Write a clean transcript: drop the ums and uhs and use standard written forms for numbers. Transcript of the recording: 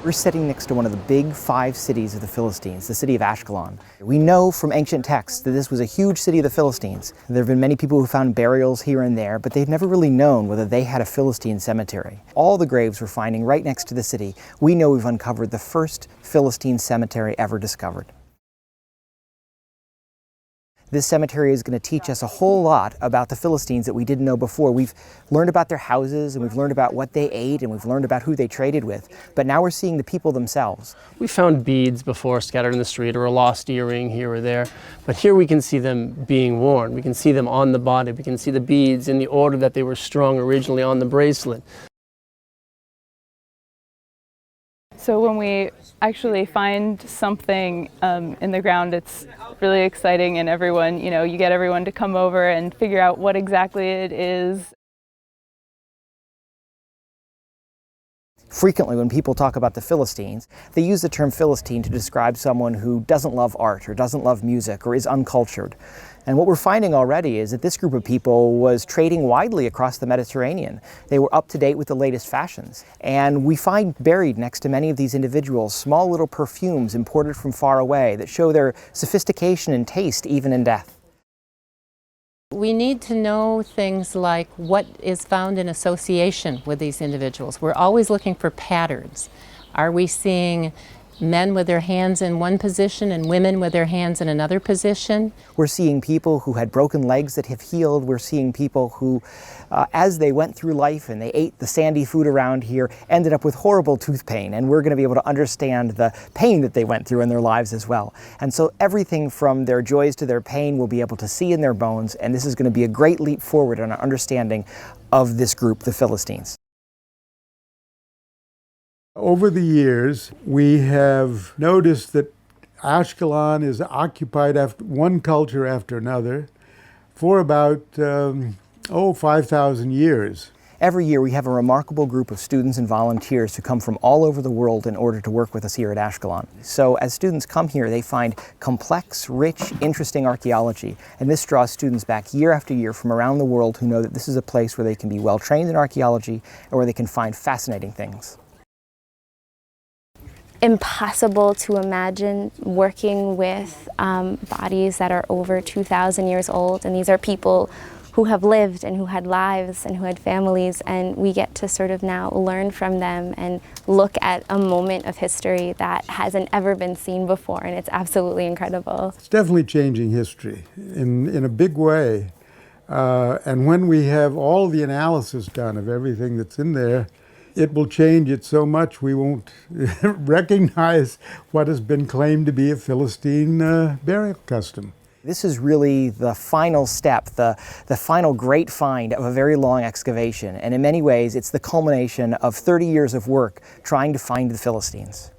We're sitting next to one of the big 5 cities of the Philistines, the city of Ashkelon. We know from ancient texts that this was a huge city of the Philistines. There have been many people who found burials here and there, but they've never really known whether they had a Philistine cemetery. All the graves we're finding right next to the city, we know we've uncovered the first Philistine cemetery ever discovered. This cemetery is going to teach us a whole lot about the Philistines that we didn't know before. We've learned about their houses, and we've learned about what they ate, and we've learned about who they traded with. But now we're seeing the people themselves. We found beads before scattered in the street, or a lost earring here or there. But here we can see them being worn. We can see them on the body. We can see the beads in the order that they were strung originally on the bracelet. So when we actually find something in the ground, it's really exciting, and everyone, you get everyone to come over and figure out what exactly it is. Frequently, when people talk about the Philistines, they use the term Philistine to describe someone who doesn't love art or doesn't love music or is uncultured. And what we're finding already is that this group of people was trading widely across the Mediterranean. They were up to date with the latest fashions. And we find buried next to many of these individuals small little perfumes imported from far away that show their sophistication and taste even in death. We need to know things like what is found in association with these individuals. We're always looking for patterns. Are we seeing men with their hands in one position and women with their hands in another position? We're seeing people who had broken legs that have healed. We're seeing people who, as they went through life and they ate the sandy food around here, ended up with horrible tooth pain. And we're going to be able to understand the pain that they went through in their lives as well. And so everything from their joys to their pain we'll be able to see in their bones. And this is going to be a great leap forward in our understanding of this group, the Philistines. Over the years, we have noticed that Ashkelon is occupied after one culture after another for about 5,000 years. Every year we have a remarkable group of students and volunteers who come from all over the world in order to work with us here at Ashkelon. So as students come here, they find complex, rich, interesting archaeology, and this draws students back year after year from around the world who know that this is a place where they can be well trained in archaeology and where they can find fascinating things. Impossible to imagine working with bodies that are over 2,000 years old, and these are people who have lived and who had lives and who had families, and we get to sort of now learn from them and look at a moment of history that hasn't ever been seen before, and it's absolutely incredible. It's definitely changing history in a big way, and when we have all the analysis done of everything that's in there, it will change it so much we won't recognize what has been claimed to be a Philistine burial custom. This is really the final step, the final great find of a very long excavation. And in many ways, it's the culmination of 30 years of work trying to find the Philistines.